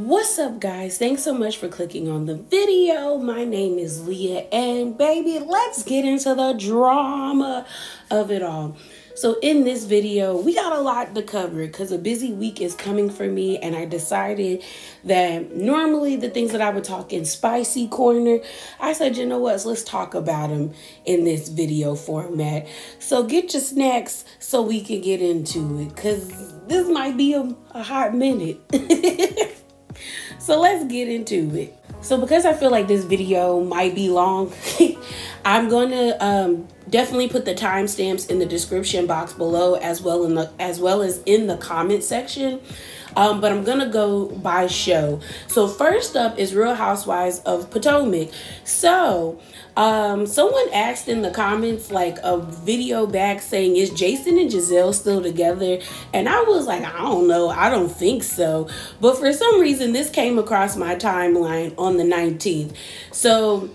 What's up, guys? Thanks so much for clicking on the video. My name is Leah, and baby, let's get into the drama of it all. So in this video, we got a lot to cover because a busy week is coming for me, and I decided that normally the things that I would talk in spicy corner, I said, you know what, let's talk about them in this video format. So get your snacks so we can get into it, because this might be a hot minute. So let's get into it. So because I feel like this video might be long, I'm going to definitely put the timestamps in the description box below, as well as in the comment section. But I'm going to go by show. So first up is Real Housewives of Potomac. So someone asked in the comments like a video back saying, is Jason and Gizelle still together? And I was like, I don't know. I don't think so. But for some reason, this came across my timeline on the 19th. So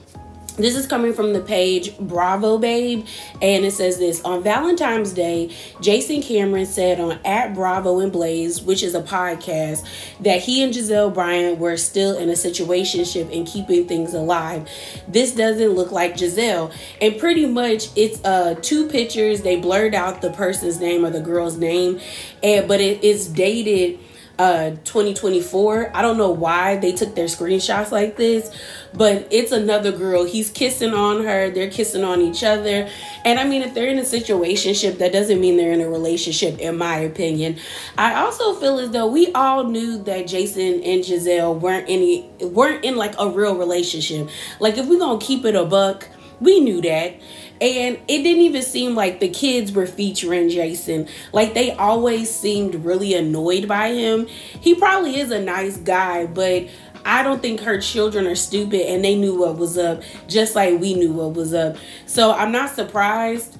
this is coming from the page Bravo Babe, and it says this: on Valentine's Day, Jason Cameron said on @Bravo and Blaze, which is a podcast, that he and Gizelle Bryant were still in a situationship and keeping things alive. This doesn't look like Gizelle. And pretty much it's two pictures. They blurred out the person's name or the girl's name, but it is dated 2024. I don't know why they took their screenshots like this, but it's another girl. He's kissing on her, they're kissing on each other. And I mean, if they're in a situationship, that doesn't mean they're in a relationship, in my opinion. I also feel as though we all knew that Jason and Gizelle weren't in like a real relationship. Like, if we're gonna keep it a buck, we knew that. And it didn't even seem like the kids were featuring Jason. Like, they always seemed really annoyed by him. He probably is a nice guy, but I don't think her children are stupid, and they knew what was up, just like we knew what was up. So I'm not surprised.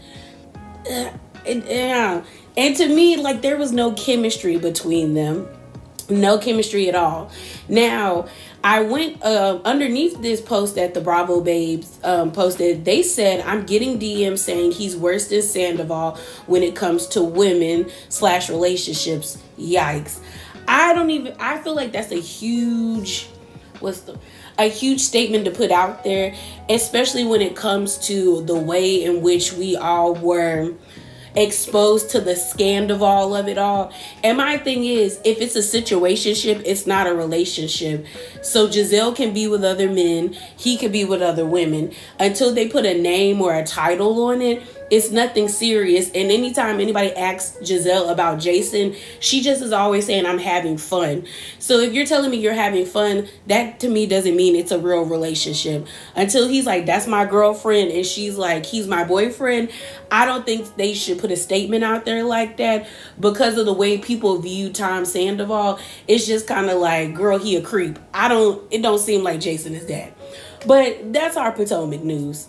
And to me, like, there was no chemistry between them. No chemistry at all. Now, I went underneath this post that the Bravo Babes posted. They said, I'm getting DMs saying he's worse than Sandoval when it comes to women/relationships. Yikes. I feel like that's a huge, a huge statement to put out there, especially when it comes to the way in which we all were exposed to the scandal of it all. And my thing is, if it's a situationship, it's not a relationship. So Gizelle can be with other men, he can be with other women. Until they put a name or a title on it, it's nothing serious. And anytime anybody asks Gizelle about Jason, she just is always saying, I'm having fun. So if you're telling me you're having fun, that to me doesn't mean it's a real relationship. Until he's like, that's my girlfriend, and she's like, he's my boyfriend, I don't think they should put a statement out there like that, because of the way people view Tom Sandoval. It's just kind of like, girl, he a creep. It don't seem like Jason is that. But that's our Potomac news.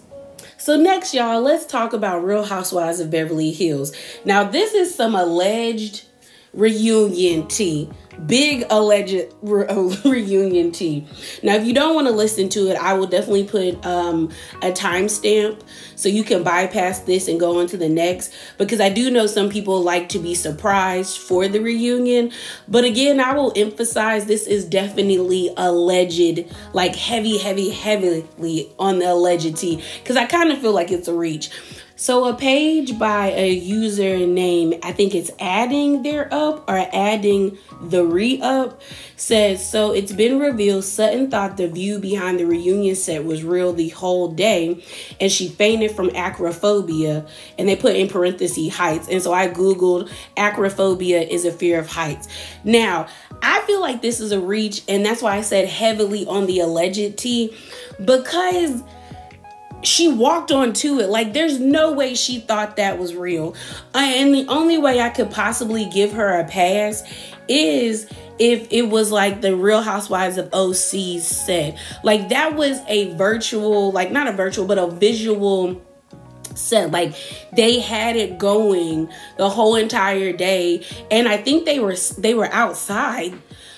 So next, y'all, let's talk about Real Housewives of Beverly Hills. Now, this is some alleged reunion tea. Big alleged reunion tea. Now, if you don't want to listen to it, I will definitely put a timestamp so you can bypass this and go on to the next, because I do know some people like to be surprised for the reunion. But again, I will emphasize this is definitely alleged, like heavily on the alleged tea, because I kind of feel like it's a reach. So a page by a user named, I think it's Adding Their Up or Adding the Re-Up, says, so it's been revealed Sutton thought the view behind the reunion set was real the whole day, and she fainted from acrophobia, and they put in parentheses heights. And so I Googled, acrophobia is a fear of heights. Now, I feel like this is a reach, and that's why I said heavily on the alleged tea, because she walked onto it. Like, there's no way she thought that was real. And the only way I could possibly give her a pass is if it was like the Real Housewives of OC set. Like, that was a virtual, like not a virtual, but a visual set. Like, they had it going the whole entire day. And I think they were outside.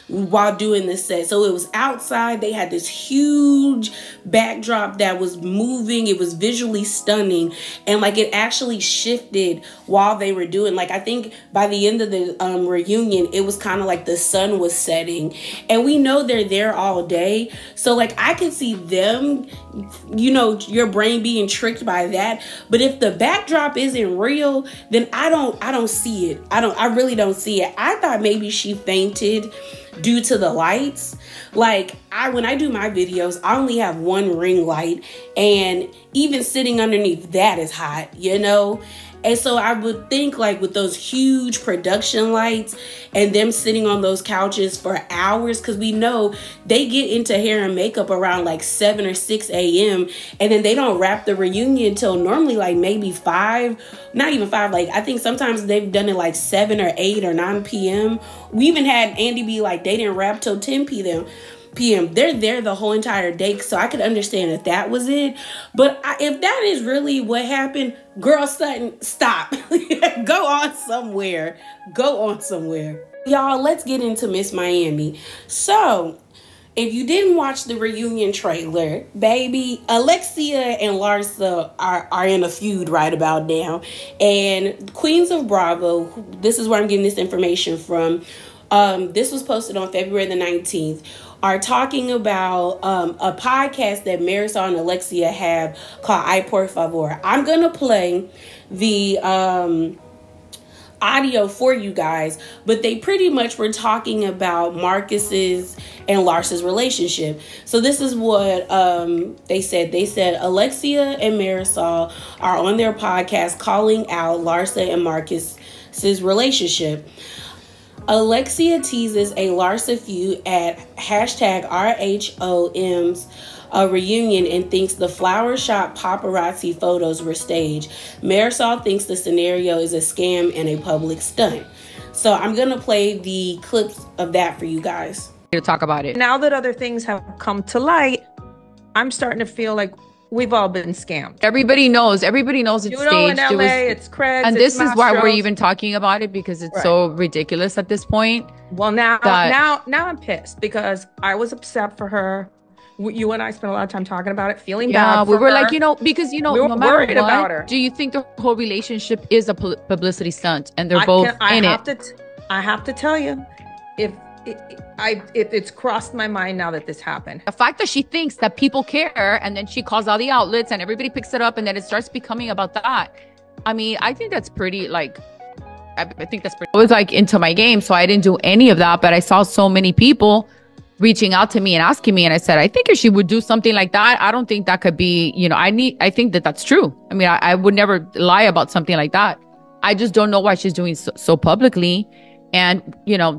while doing this set. So it was outside. They had this huge backdrop that was moving. It was visually stunning. And like it actually shifted while they were doing, like, I think by the end of the reunion, it was kind of like the sun was setting. And we know they're there all day. So like I could see them, you know, your brain being tricked by that. But if the backdrop isn't real, then I don't see it. I really don't see it. I thought maybe she fainted due to the lights. Like when I do my videos, I only have one ring light, and even sitting underneath that is hot, you know? And so I would think like with those huge production lights and them sitting on those couches for hours, because we know they get into hair and makeup around like 7 or 6 a.m. and then they don't wrap the reunion till normally like maybe 5, not even 5. Like I think sometimes they've done it like 7 or 8 or 9 p.m. We even had Andy be like, they didn't wrap till 10 p.m. They're there the whole entire day, so I could understand if that was it. But if that is really what happened, girl, Sutton, stop. Go on somewhere. Y'all, let's get into Miss Miami. So, if you didn't watch the reunion trailer, baby, Alexia and Larsa are in a feud right about now. And Queens of Bravo, this is where I'm getting this information from. This was posted on February the 19th. Are talking about a podcast that Marisol and Alexia have called Ay Por Favor. I'm going to play the audio for you guys, but they pretty much were talking about Marcus's and Larsa's relationship. So this is what they said. They said Alexia and Marisol are on their podcast calling out Larsa and Marcus's relationship. Alexia teases a Larsa feud at #RHOM's reunion and thinks the flower shop paparazzi photos were staged. Marisol thinks the scenario is a scam and a public stunt. So I'm going to play the clips of that for you guys. To talk about it. Now that other things have come to light, I'm starting to feel like we've all been scammed. Everybody knows it's staged. In LA, it's Craig. And this is why we're even talking about it, because it's so ridiculous at this point. Well, now I'm pissed because I was upset for her. You and I spent a lot of time talking about it, feeling bad for her. We were like, because we were no matter worried about her. Do you think the whole relationship is a publicity stunt and they're both in it? I have to tell you, it's crossed my mind now that this happened. The fact that she thinks that people care, and then she calls all the outlets and everybody picks it up, and then it starts becoming about that. I mean, I think that's pretty, like, I think that's pretty. I was like into my game, so I didn't do any of that, but I saw so many people reaching out to me and asking me, and I said, I think if she would do something like that, I don't think that could be, I think that that's true. I mean, I would never lie about something like that. I just don't know why she's doing so publicly. And,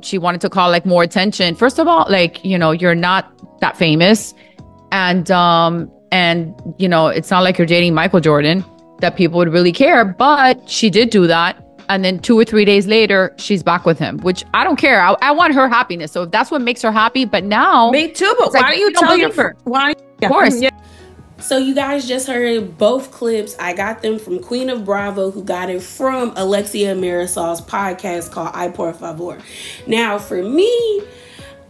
she wanted to call like more attention. First of all, like, you're not that famous. And it's not like you're dating Michael Jordan that people would really care. But she did do that. And then 2 or 3 days later, she's back with him, which I don't care. I want her happiness. So if that's what makes her happy. But now. Me too. But why don't you tell her? Why? Of course. Yeah. So you guys just heard both clips. I got them from Queen of Bravo, who got it from Alexia and Marisol's podcast called Ay Por Favor. Now, for me,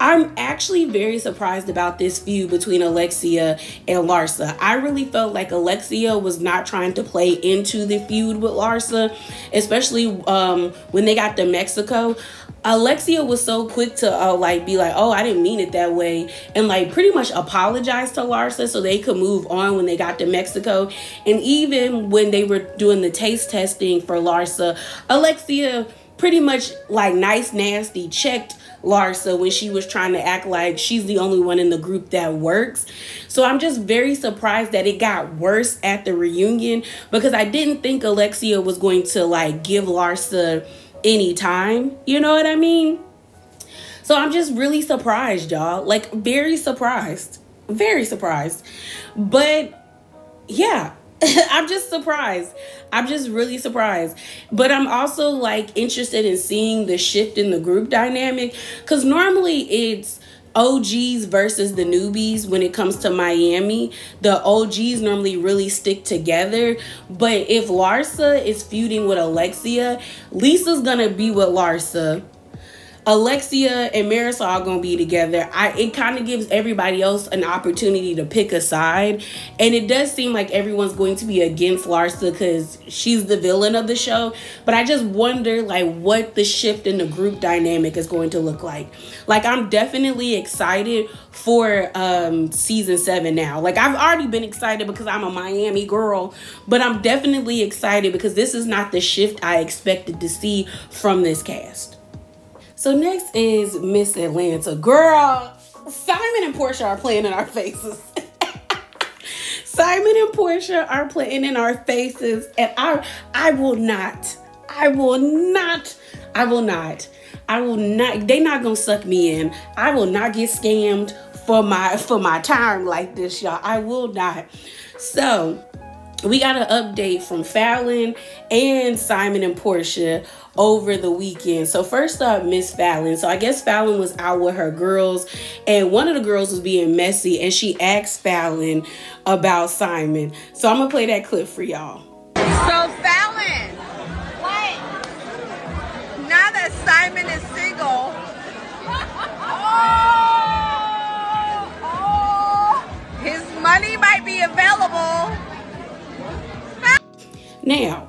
I'm actually very surprised about this feud between Alexia and Larsa. I really felt like Alexia was not trying to play into the feud with Larsa, especially when they got to Mexico. Alexia was so quick to be like, oh, I didn't mean it that way, and like pretty much apologize to Larsa so they could move on when they got to Mexico. And even when they were doing the taste testing for Larsa, Alexia pretty much like nice nasty checked Larsa when she was trying to act like she's the only one in the group that works. So I'm just very surprised that it got worse at the reunion, because I didn't think Alexia was going to like give Larsa any time, you know what I mean? So I'm just really surprised, y'all. Like very surprised. But yeah, I'm just surprised. I'm just really surprised. But I'm also like interested in seeing the shift in the group dynamic, because normally it's OGs versus the newbies. When it comes to Miami, the OGs normally really stick together. But if Larsa is feuding with Alexia, Lisa's gonna be with Larsa. Alexia and Marisol are gonna be together. It kind of gives everybody else an opportunity to pick a side, and it does seem like everyone's going to be against Larsa because she's the villain of the show. But I just wonder like what the shift in the group dynamic is going to look like. Like, I'm definitely excited for season 7 now. Like, I've already been excited because I'm a Miami girl, but I'm definitely excited because this is not the shift I expected to see from this cast. So next is Miss Atlanta. Girl, Simon and Porsha are playing in our faces. Simon and Porsha are playing in our faces, and I will not. They not gonna suck me in. I will not get scammed for my time like this, y'all. I will not. So we got an update from Falynn and Simon and Porsha over the weekend. So first up, Miss Falynn. So I guess Falynn was out with her girls, and one of the girls was being messy, and she asked Falynn about Simon. So I'm gonna play that clip for y'all. So Falynn, what? Now that Simon is single, his money might be available. Now,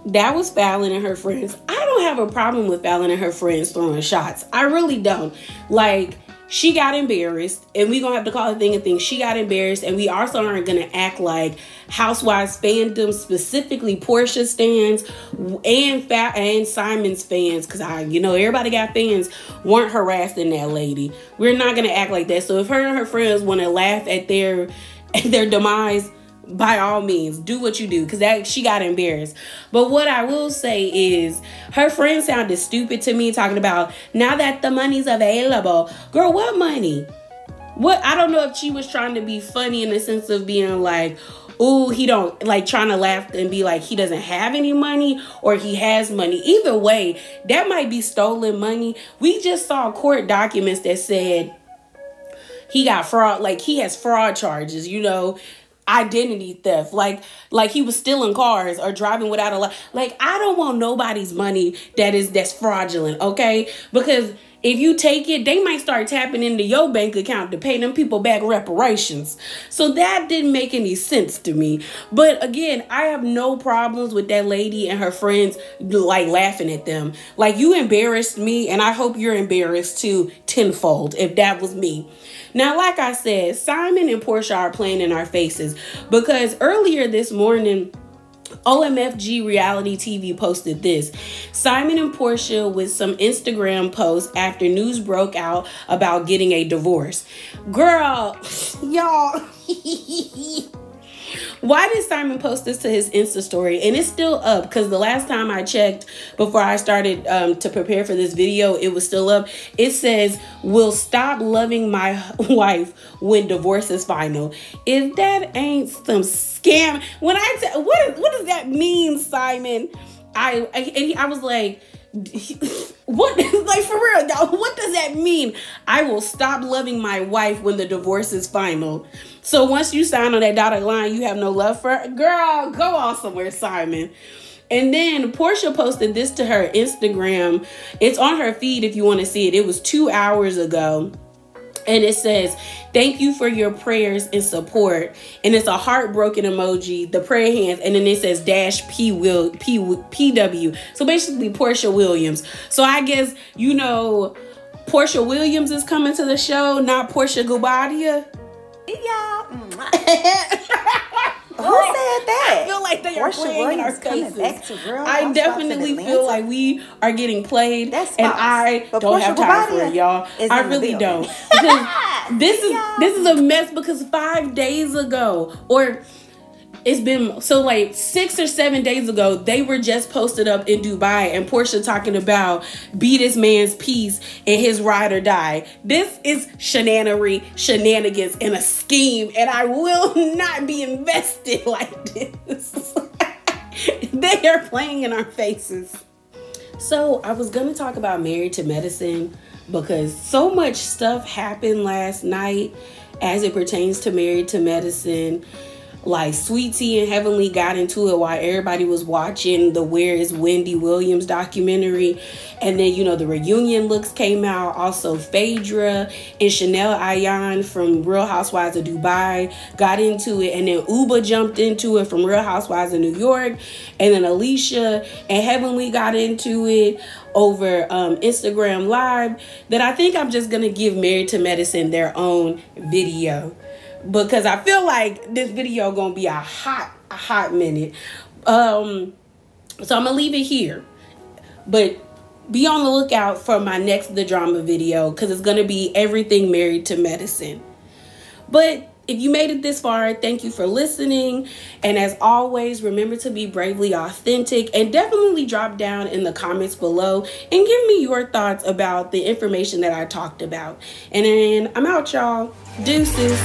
that was Falynn and her friends. I don't have a problem with Falynn and her friends throwing shots. I really don't. Like, she got embarrassed, and we gonna have to call a thing a thing. She got embarrassed, and we also aren't gonna act like Housewives fandom, specifically Porsha stans and Simon's fans, because everybody got fans, weren't harassing that lady. We're not gonna act like that. So if her and her friends want to laugh at their demise, by all means, do what you do, because she got embarrassed. But what I will say is, her friend sounded stupid to me, talking about now that the money's available. Girl, what money? What? I don't know if she was trying to be funny in the sense of being like, oh, he don't, like, trying to laugh and be like he doesn't have any money, or he has money. Either way, that might be stolen money. We just saw court documents that said he got fraud, like he has fraud charges, identity theft, like he was stealing cars or driving without a license. Like, I don't want nobody's money that's fraudulent, okay? Because if you take it, they might start tapping into your bank account to pay them people back reparations. So that didn't make any sense to me. But again, I have no problems with that lady and her friends like laughing at them. Like, you embarrassed me, and I hope you're embarrassed too tenfold if that was me. Now, like I said, Simon and Porsha are playing in our faces, because earlier this morning, OMFG Reality TV posted this. Simon and Porsha with some Instagram posts after news broke out about getting a divorce. Girl, y'all. Why did Simon post this to his Insta story? And it's still up, because the last time I checked before I started to prepare for this video, it was still up. It says, "Will stop loving my wife when divorce is final." If that ain't some scam, what does that mean, Simon? I was like, what? Like, for real, y'all, what does that mean? I will stop loving my wife when the divorce is final. So once you sign on that dotted line, you have no love for her? Girl, go on somewhere, Simon. And then Porsha posted this to her Instagram. It's on her feed if you want to see it. It was 2 hours ago. And it says, "Thank you for your prayers and support." And it's a heartbroken emoji, the prayer hands, and then it says -PW. So basically Porsha Williams. So I guess, Porsha Williams is coming to the show, not Porsha Guobadia. Yeah. Who said that? I feel like they are playing in our faces. I Housewives definitely feel like we are getting played. That's and false. I But don't Porsha have time for Guobadia it, y'all. I really don't. Because this is a mess, because 5 days ago, or it's been, so like 6 or 7 days ago, they were just posted up in Dubai, and Porsha talking about be this man's peace and his ride or die. This is shenanigans, and a scheme, and I will not be invested like this. They are playing in our faces. So I was going to talk about Married to Medicine, because so much stuff happened last night as it pertains to Married to Medicine. like Sweet Tea and Heavenly got into it while everybody was watching the Where is Wendy Williams documentary. And then, you know, the reunion looks came out. Also, Phaedra and Chanel Ayan from Real Housewives of Dubai got into it. And then Uba jumped into it from Real Housewives of New York. And then Alicia and Heavenly got into it over Instagram Live. That I think I'm just going to give Married to Medicine their own video, because I feel like this video gonna be a hot minute. So I'm gonna leave it here, but be on the lookout for my next The Drama video, because it's gonna be everything Married to Medicine. But if you made it this far, thank you for listening. And as always, remember to be bravely authentic, and definitely drop down in the comments below and give me your thoughts about the information that I talked about. And then I'm out, y'all. Deuces.